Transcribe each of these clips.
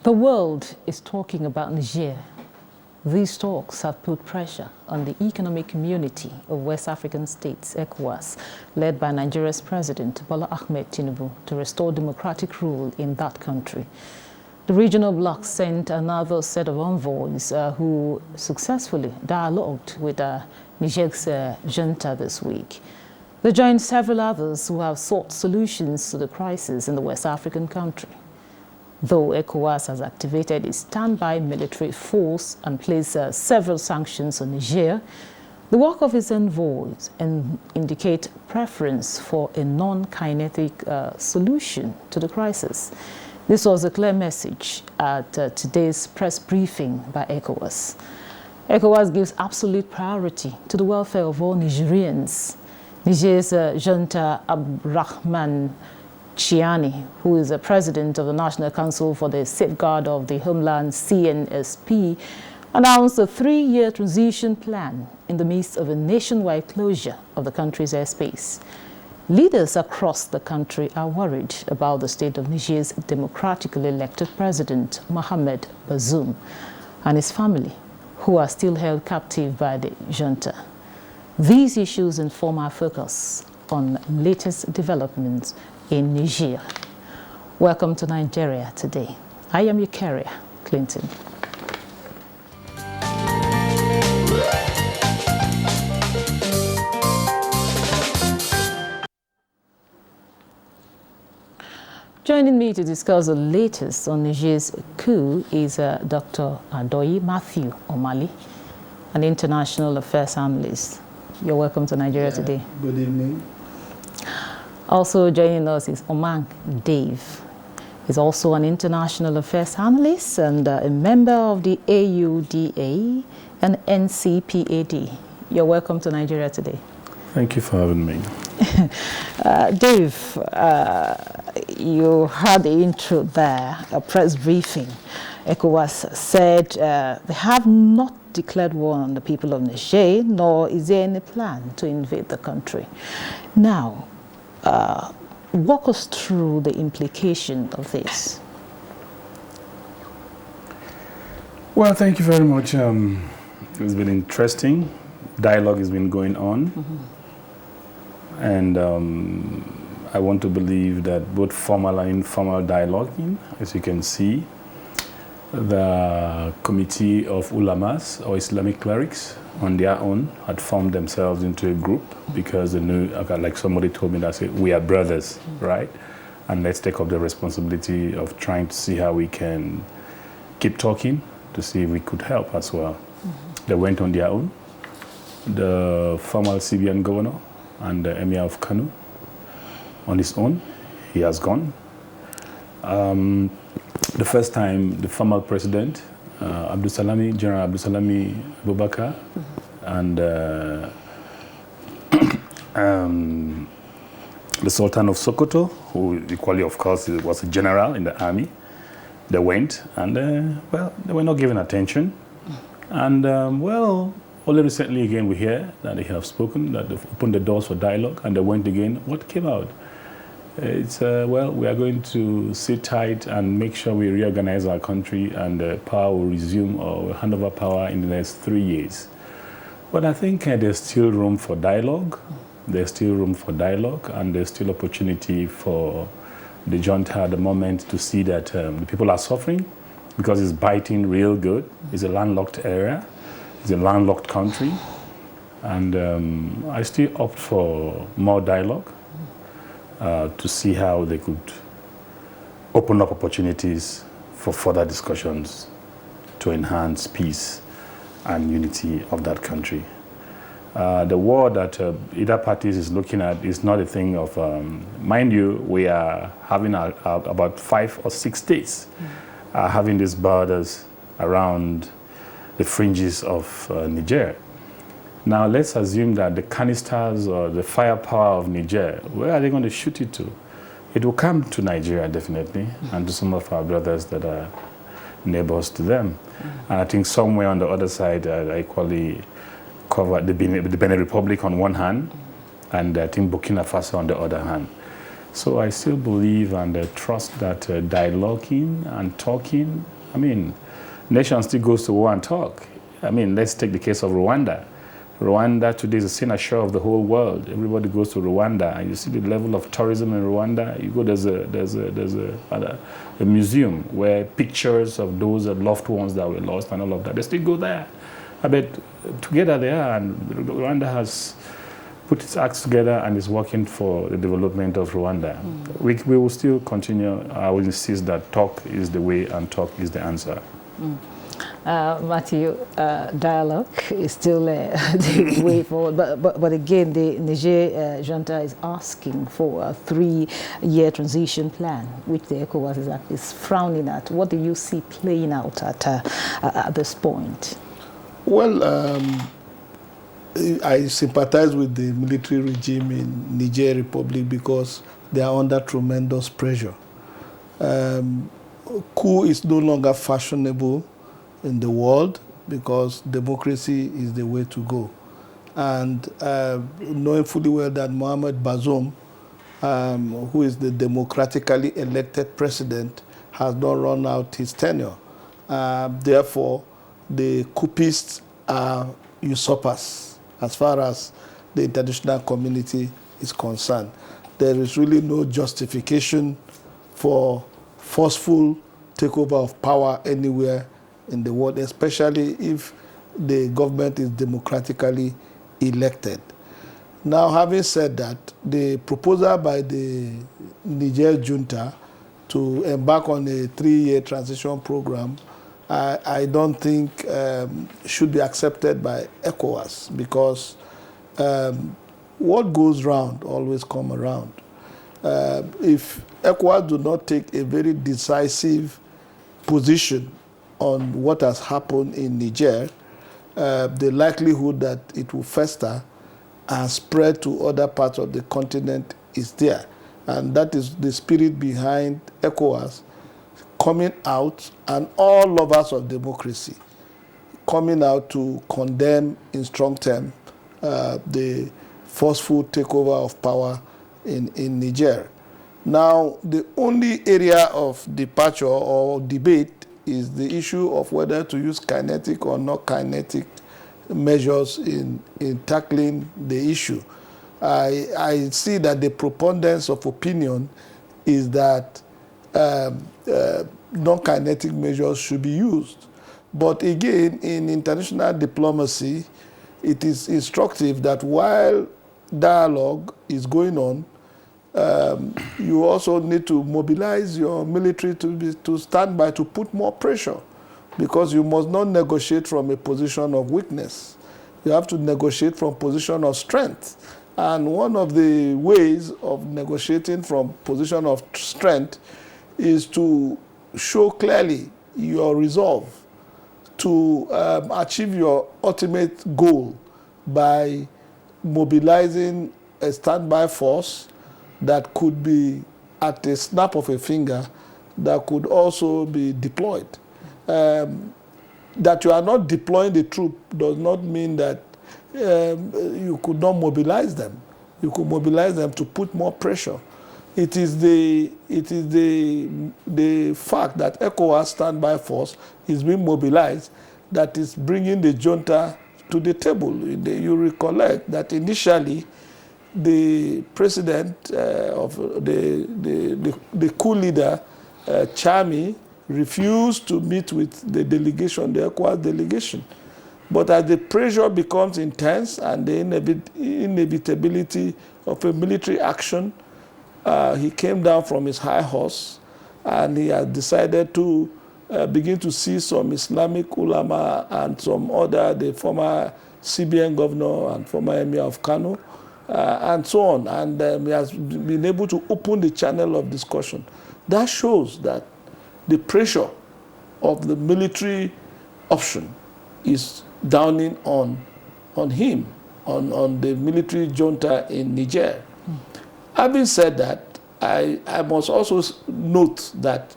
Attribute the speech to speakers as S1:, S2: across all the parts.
S1: The world is talking about Niger. These talks have put pressure on the economic community of West African states, ECOWAS, led by Nigeria's President Bola Ahmed Tinubu, to restore democratic rule in that country. The regional bloc sent another set of envoys who successfully dialogued with Niger's junta this week. They joined several others who have sought solutions to the crisis in the West African country. Though ECOWAS has activated its standby military force and placed several sanctions on Niger, the work of its envoys indicate preference for a non-kinetic solution to the crisis. This was a clear message at today's press briefing by ECOWAS. ECOWAS gives absolute priority to the welfare of all Nigerians. Niger's junta Abdurrahman Chiani, who is the president of the National Council for the Safeguard of the Homeland, CNSP, announced a 3-year transition plan in the midst of a nationwide closure of the country's airspace. Leaders across the country are worried about the state of Niger's democratically elected president, Mohamed Bazoum, and his family, who are still held captive by the junta. These issues inform our focus on latest developments in Niger. Welcome to Nigeria Today. I am your carrier, Clinton. Joining me to discuss the latest on Niger's coup is Dr. Adoyi Matthew Omali, an international affairs analyst. You're welcome to Nigeria Today.
S2: Good evening.
S1: Also joining us is Omang Dave. He's also an international affairs analyst and a member of the AUDA and NCPAD. You're welcome to Nigeria Today.
S2: Thank you for having me.
S1: Dave, you had the intro there, a press briefing. ECOWAS said they have not declared war on the people of Niger, nor is there any plan to invade the country. Now, walk us through the implication of this.
S2: Well, thank you very much. It's been interesting. Dialogue has been going on. And I want to believe that both formal and informal dialoguing, as you can see, the Committee of Ulamas, or Islamic clerics, on their own had formed themselves into a group because they knew, like somebody told me, that said, we are brothers, right? And let's take up the responsibility of trying to see how we can keep talking to see if we could help as well. They went on their own. The former CBN governor and the Emir of Kano on his own, he has gone. The first time, the former president, General Abdulsalami Abubakar, and the Sultan of Sokoto, who equally, of course, was a general in the army, they went, and well, they were not given attention. And well, only recently again we hear that they have spoken, that they've opened the doors for dialogue, and they went again. What came out? It's, well, we are going to sit tight and make sure we reorganize our country, and power will resume or will hand over power in the next 3 years. But I think there's still room for dialogue. There's still room for dialogue, and there's still opportunity for the junta at the moment to see that the people are suffering because it's biting real good. It's a landlocked area. It's a landlocked country. And I still opt for more dialogue. To see how they could open up opportunities for further discussions to enhance peace and unity of that country. The war that either parties is looking at is not a thing of, mind you, we are having about 5 or 6 states having these borders around the fringes of Niger. Now, let's assume that the canisters or the firepower of Niger, where are they going to shoot it to? It will come to Nigeria, definitely, and to some of our brothers that are neighbors to them. And I think somewhere on the other side, I equally cover the Benin Republic on one hand, and I think Burkina Faso on the other hand. So I still believe and trust that dialoguing and talking I mean, nation still goes to war and talk. I mean, let's take the case of Rwanda. Rwanda today is a cynosure of the whole world. Everybody goes to Rwanda, and you see the level of tourism in Rwanda. You go, there's a museum where pictures of those loved ones that were lost and all of that, they still go there. I bet together they are, and Rwanda has put its acts together and is working for the development of Rwanda. We will still continue. I will insist that talk is the way and talk is the answer.
S1: Matthew, dialogue is still the way forward. But again, the Niger junta is asking for a 3-year transition plan, which the ECOWAS is frowning at. What do you see playing out at this point?
S3: Well, I sympathize with the military regime in Niger Republic because they are under tremendous pressure. Coup is no longer fashionable in the world because democracy is the way to go. And knowing fully well that Mohamed Bazoum, who is the democratically elected president, has not run out his tenure. Therefore, the coupists are usurpers as far as the international community is concerned. There is really no justification for forceful takeover of power anywhere in the world, especially if the government is democratically elected. Now, having said that, the proposal by the Niger junta to embark on a 3-year transition program, I don't think should be accepted by ECOWAS because what goes round always comes around. If ECOWAS do not take a very decisive position on what has happened in Niger, the likelihood that it will fester and spread to other parts of the continent is there. And that is the spirit behind ECOWAS coming out, and all lovers of democracy coming out to condemn in strong terms the forceful takeover of power in Niger. Now, the only area of departure or debate is the issue of whether to use kinetic or not kinetic measures in tackling the issue. I see that the preponderance of opinion is that non-kinetic measures should be used. But again, in international diplomacy, it is instructive that while dialogue is going on, you also need to mobilize your military to stand by to put more pressure, because you must not negotiate from a position of weakness. You have to negotiate from a position of strength. And one of the ways of negotiating from position of strength is to show clearly your resolve to achieve your ultimate goal by mobilizing a standby force that could be at a snap of a finger, that could also be deployed. That you are not deploying the troop does not mean that you could not mobilize them. You could mobilize them to put more pressure. It is the fact that ECOWAS standby force is being mobilized that is bringing the junta to the table. You recollect that initially the president of the coup leader, Chami, refused to meet with the delegation, the ECOWAS delegation. But as the pressure becomes intense and the inevitability of a military action, he came down from his high horse and he has decided to begin to see some Islamic ulama and some other, the former CBN governor and former emir of Kano, and so on. And he has been able to open the channel of discussion. That shows that the pressure of the military option is downing on him, on the military junta in Niger. Having said that, I must also note that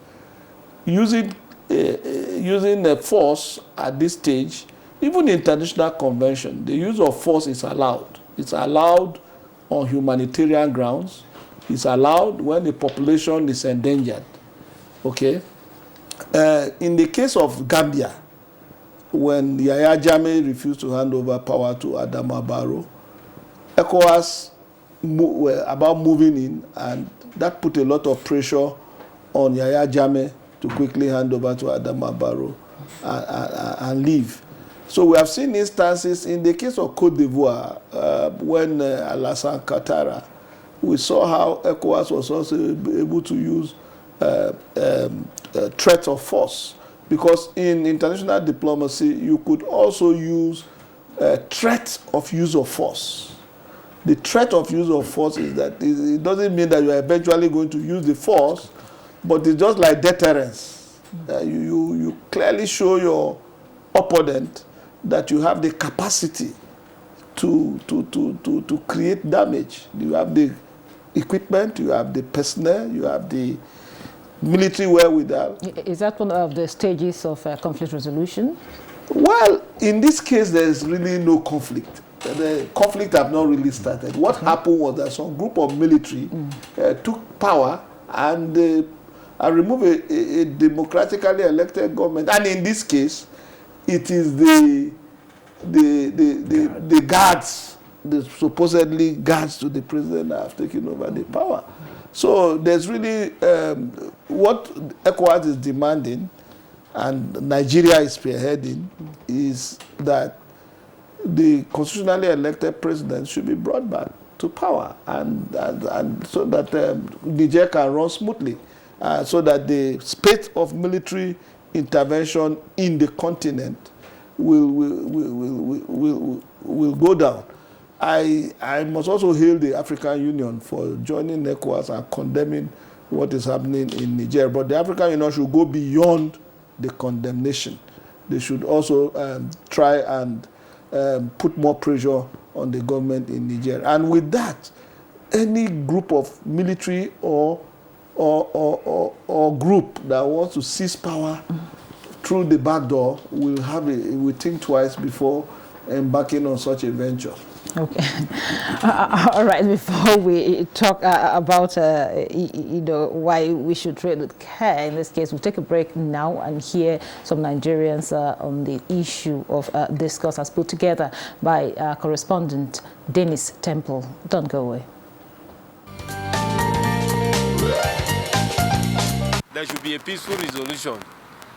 S3: using a force at this stage, even in international convention, the use of force is allowed. It's allowed on humanitarian grounds. It's allowed when the population is endangered. Okay? In the case of Gambia, when Yahya Jammeh refused to hand over power to Adama Barrow, ECOWAS were about moving in, and that put a lot of pressure on Yahya Jammeh to quickly hand over to Adama Barrow and leave. So we have seen instances in the case of Côte d'Ivoire, when Alassane Ouattara, we saw how ECOWAS was also able to use threat of force. Because in international diplomacy, you could also use threat of use of force. The threat of use of force is that it doesn't mean that you are eventually going to use the force, but it's just like deterrence. You clearly show your opponent that you have the capacity to create damage. You have the equipment, you have the personnel, you have the military wherewithal.
S1: Is that one of the stages of conflict resolution?
S3: Well, in this case, there is really no conflict. The conflict have not really started. What happened was that some group of military took power and removed a democratically elected government. And in this case, it is the guards, the supposedly guards to the president that have taken over the power. So there's really what ECOWAS is demanding, and Nigeria is spearheading, is that the constitutionally elected president should be brought back to power, and so that Niger can run smoothly, so that the spate of military intervention in the continent will go down. I must also hail the African Union for joining ECOWAS and condemning what is happening in Niger. But the African Union should go beyond the condemnation. They should also try and put more pressure on the government in Niger. And with that, any group of military or group that wants to seize power through the back door will think twice before embarking on such a venture.
S1: Okay. All right. Before we talk about why we should trade with care in this case, we'll take a break now and hear some Nigerians on the issue of discourse as put together by correspondent Dennis Temple. Don't go away.
S4: There should be a peaceful resolution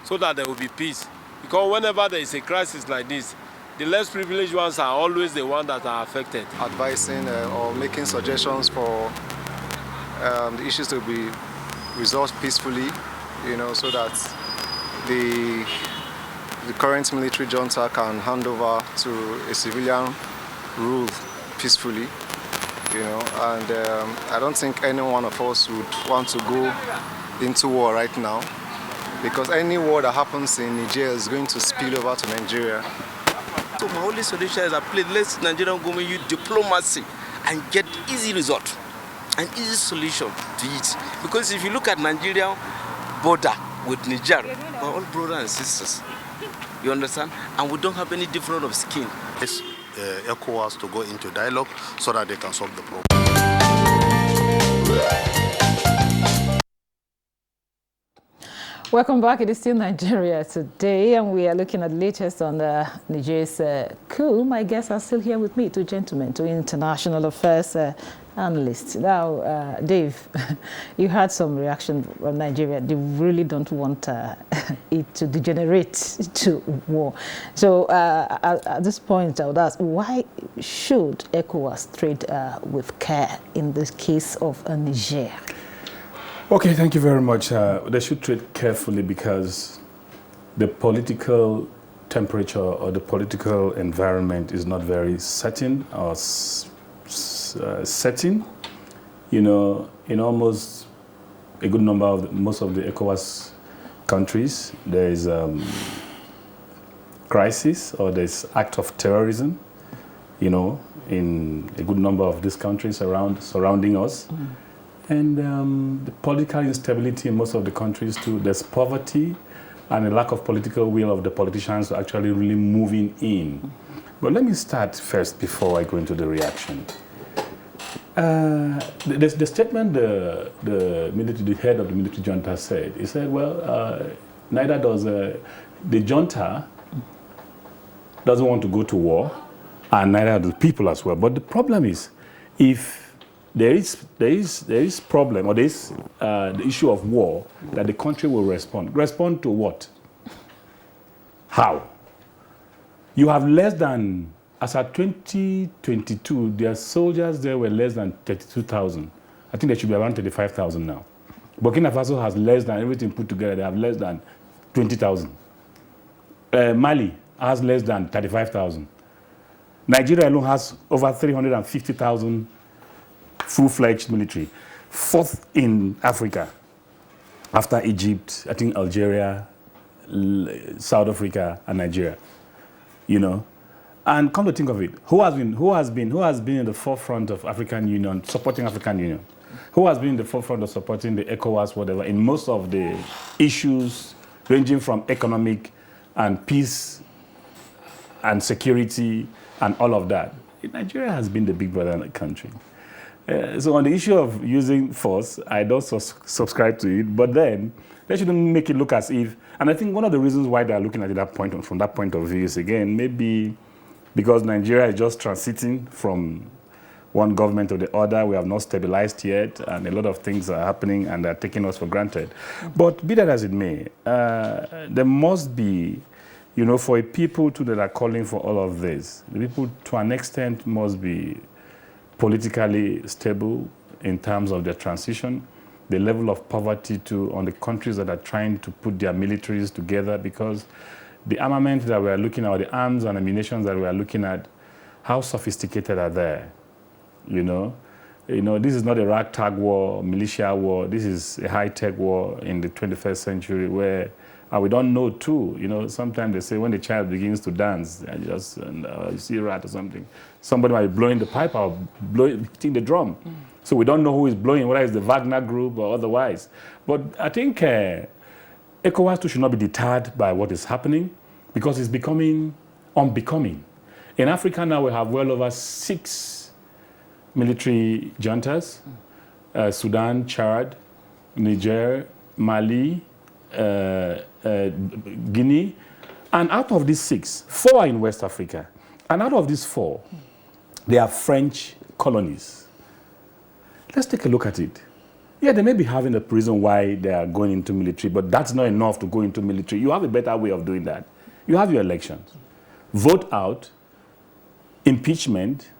S4: so that there will be peace. Because whenever there is a crisis like this, the less privileged ones are always the ones that are affected.
S5: Advising or making suggestions for the issues to be resolved peacefully, so that the current military junta can hand over to a civilian rule peacefully, and I don't think any one of us would want to go into war right now, because any war that happens in Niger is going to spill over to Nigeria.
S6: So my only solution is that please let Nigerian government use diplomacy and get easy result, an easy solution to it. Because if you look at Nigeria border with Niger, we're all brothers and sisters. You understand? And we don't have any difference of skin.
S7: Yes, ECOWAS to go into dialogue so that they can solve the problem.
S1: Welcome back. It is still Nigeria today, and we are looking at the latest on Niger's coup. My guests are still here with me, two gentlemen, two international affairs analysts. Now, Dave, you had some reaction from Nigeria. They really don't want it to degenerate to war. So at this point, I would ask, why should ECOWAS trade with care in this case of Niger?
S2: Okay, thank you very much. They should tread carefully because the political temperature or the political environment is not very certain or setting. In almost a good number of most of the ECOWAS countries, there is crisis or there's act of terrorism, in a good number of these countries surrounding us. Mm. And the political instability in most of the countries too. There's poverty and a lack of political will of the politicians to actually really moving in. But let me start first before I go into the reaction. The statement the head of the military junta said, he said, well, Neither does the junta doesn't want to go to war, and neither do the people as well. But the problem is, if there is problem, or there is the issue of war, that the country will respond. Respond to what? How? You have less than, as at 2022, their soldiers there were less than 32,000. I think they should be around 35,000 now. Burkina Faso has less than, everything put together, they have less than 20,000. Mali has less than 35,000. Nigeria alone has over 350,000 full-fledged military. Fourth in Africa, after Egypt, I think Algeria, South Africa, and Nigeria. You know, and come to think of it, who has been in the forefront of African Union, supporting African Union? Who has been in the forefront of supporting the ECOWAS, whatever, in most of the issues ranging from economic and peace and security and all of that? Nigeria has been the big brother in the country. So on the issue of using force, I don't subscribe to it, but then they shouldn't make it look as if, and I think one of the reasons why they're looking at it from that point of view is, again, maybe because Nigeria is just transiting from one government to the other. We have not stabilized yet, and a lot of things are happening, and they're taking us for granted. But be that as it may, there must be, you know, for a people too that are calling for all of this, the people to an extent must be politically stable in terms of their transition, the level of poverty too on the countries that are trying to put their militaries together, because the armament that we are looking at, the arms and ammunition that we are looking at, how sophisticated are they? You know, this is not a ragtag war, militia war. This is a high-tech war in the 21st century where we don't know too. You know, sometimes they say when the child begins to dance, you see a rat or something, somebody might be blowing the pipe or hitting the drum. So we don't know who is blowing, whether it's the Wagner group or otherwise. But I think ECOWAS too should not be deterred by what is happening, because it's becoming unbecoming. In Africa now we have well over 6 military juntas, Sudan, Chad, Niger, Mali, Guinea, and out of these 6, 4 are in West Africa. And out of these 4, they are French colonies. Let's take a look at it. Yeah, they may be having a reason why they are going into military, but that's not enough to go into military. You have a better way of doing that. You have your elections. Vote out, impeachment,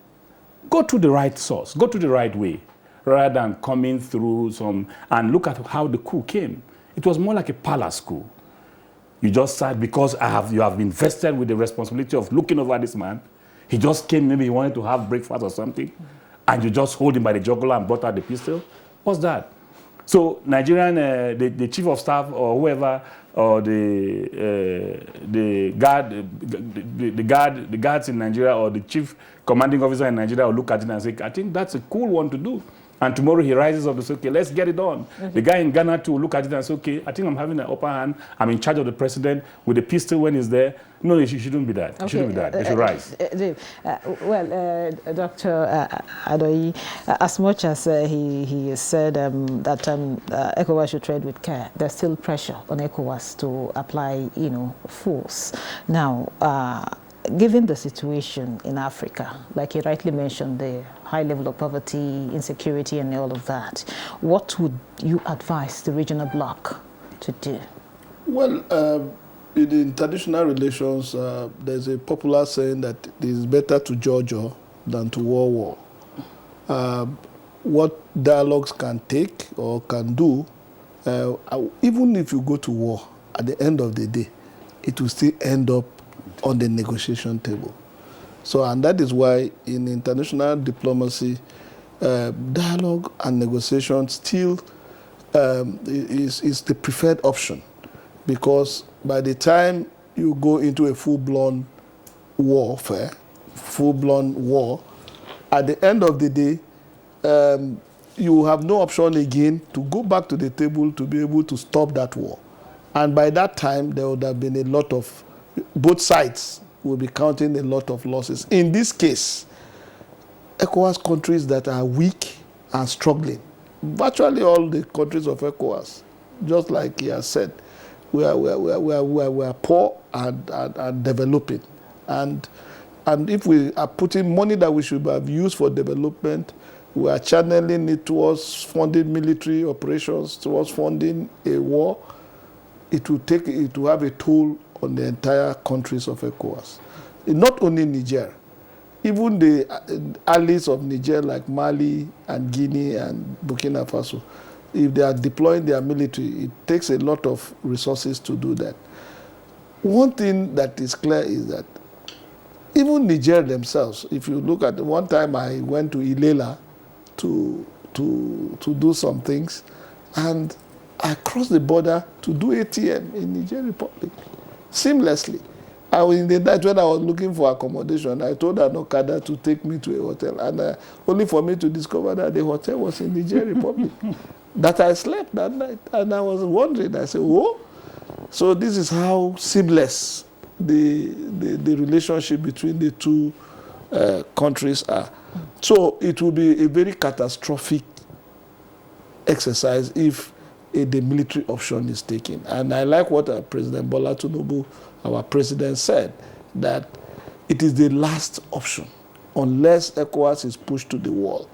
S2: go to the right source, go to the right way, rather than coming through some, and look at how the coup came. It was more like a palace coup. You just said, because you have been vested with the responsibility of looking over this man. He just came, maybe he wanted to have breakfast or something, and you just hold him by the jugular and brought out the pistol. What's that? So Nigerian, the chief of staff or whoever, or the guards in Nigeria, or the chief commanding officer in Nigeria will look at it and say, I think that's a cool one to do. And tomorrow he rises up and says, okay, let's get it on. The guy in Ghana too will look at it and say, okay, I think I'm having an upper hand. I'm in charge of the president with the pistol when he's there. No, it shouldn't be that. It shouldn't be that. They should rise.
S1: Dr. Adoyi, as much as he said that ECOWAS should tread with care, there's still pressure on ECOWAS to apply, force. Now, given the situation in Africa, like you rightly mentioned, the high level of poverty, insecurity, and all of that, what would you advise the regional bloc to do? Well,
S3: in the international relations, there's a popular saying that it is better to judge than to war. What dialogues can take or can do, even if you go to war, at the end of the day, it will still end up on the negotiation table. So, and that is why in international diplomacy, dialogue and negotiation still is the preferred option, because by the time you go into a full-blown warfare, full-blown war, at the end of the day, you have no option again to go back to the table to be able to stop that war. And by that time, there would have been a lot of, both sides will be counting a lot of losses. In this case, ECOWAS countries that are weak and struggling, virtually all the countries of ECOWAS, just like he has said, we are poor and developing. And if we are putting money that we should have used for development, we are channeling it towards funding military operations, towards funding a war, it will have a toll on the entire countries of ECOWAS. Not only Niger, even the allies of Niger like Mali and Guinea and Burkina Faso, if they are deploying their military, it takes a lot of resources to do that. One thing that is clear is that even Niger themselves, if you look at one time I went to Ilela to do some things, and I crossed the border to do ATM in Niger Republic seamlessly. I was in the night when I was looking for accommodation. I told an Okada to take me to a hotel, and only for me to discover that the hotel was in Niger Republic. That I slept that night, and I was wondering. I said, "Whoa!" So this is how seamless the relationship between the two countries are. So it will be a very catastrophic exercise if the military option is taken. And I like what President Bola Tinubu, our president, said, that it is the last option unless ECOWAS is pushed to the wall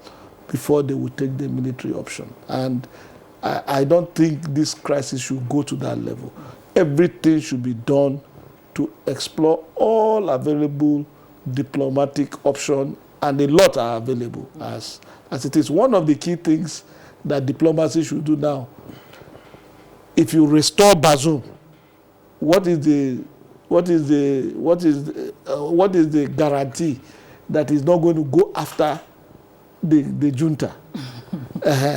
S3: before they will take the military option. And I don't think this crisis should go to that level. Everything should be done to explore all available diplomatic options, and a lot are available as it is. One of the key things that diplomacy should do now, if you restore Bazoum, what is the guarantee that he's not going to go after the junta?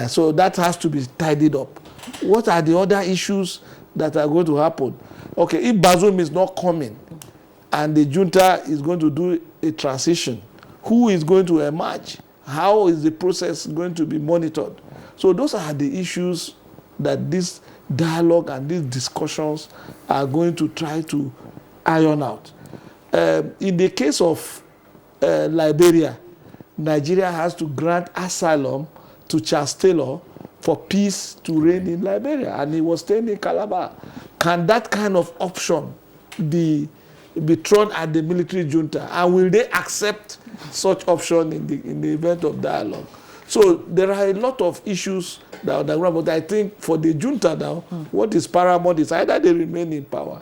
S3: So that has to be tidied up. What are the other issues that are going to happen? Okay, if Bazoum is not coming and the junta is going to do a transition, who is going to emerge? How is the process going to be monitored? So those are the issues that this dialogue and these discussions are going to try to iron out. In the case of Liberia, Nigeria has to grant asylum to Charles Taylor for peace to reign in Liberia, and he was staying in Calabar. Can that kind of option be thrown at the military junta, and will they accept such option in the event of dialogue? So there are a lot of issues that are on the ground, but I think for the junta now, what is paramount is either they remain in power,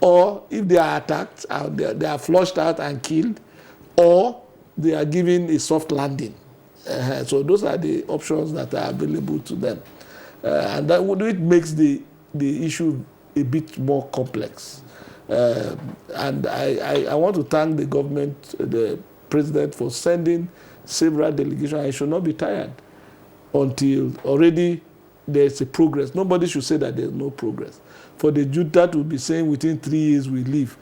S3: or if they are attacked, they are flushed out and killed, or they are given a soft landing. So those are the options that are available to them. And that it makes the issue a bit more complex. And I want to thank the government, the president, for sending several delegations. I should not be tired until already there's a progress. Nobody should say that there's no progress. For the junta to be saying within 3 years we leave,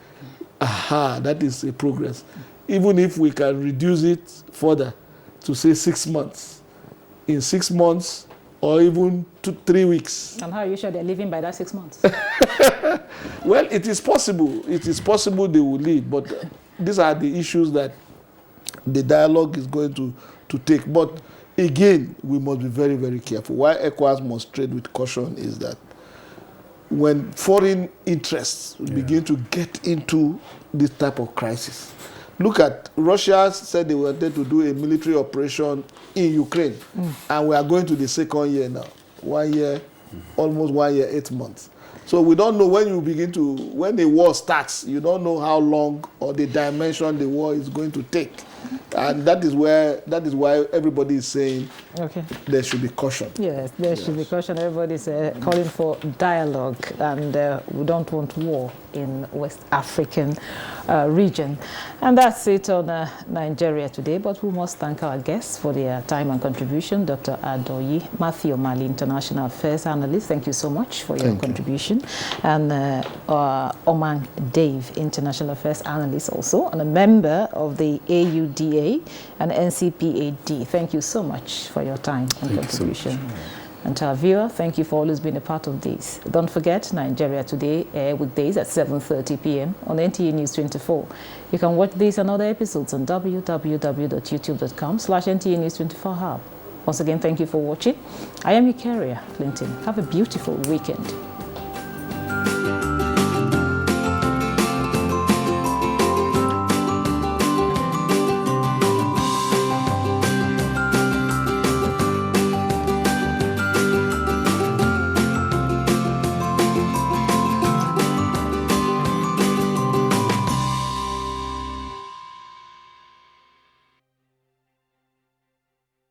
S3: that is a progress. Even if we can reduce it further to say 6 months. In 6 months, or even 3 weeks.
S1: And how are you sure they're leaving by that 6 months?
S3: Well, it is possible. It is possible they will leave, but these are the issues that the dialogue is going to take. But again, we must be very, very careful. Why ECOWAS must trade with caution is that when foreign interests begin to get into this type of crisis, look at Russia said they wanted to do a military operation in Ukraine, and we are going to the second year now. 1 year, almost 1 year, 8 months. So we don't know when the war starts, you don't know how long or the dimension the war is going to take. And that is why everybody is saying there should be caution.
S1: Yes, there should be caution. Everybody's calling for dialogue, and we don't want war in West African region. And that's it on Nigeria Today, but we must thank our guests for their time and contribution. Dr. Adoyi Matthew Omali, International Affairs Analyst, thank you so much for your contribution. And Oman Dave, International Affairs Analyst also, and a member of the AUDA and NCPAD. Thank you so much for your time and contribution. So and to our viewer, thank you for always being a part of this. Don't forget, Nigeria Today weekdays at 7:30 p.m. on NTA News 24. You can watch these and other episodes on www.youtube.com/NTA News 24 Hub. Once again, thank you for watching. I am your carrier, Clinton. Have a beautiful weekend.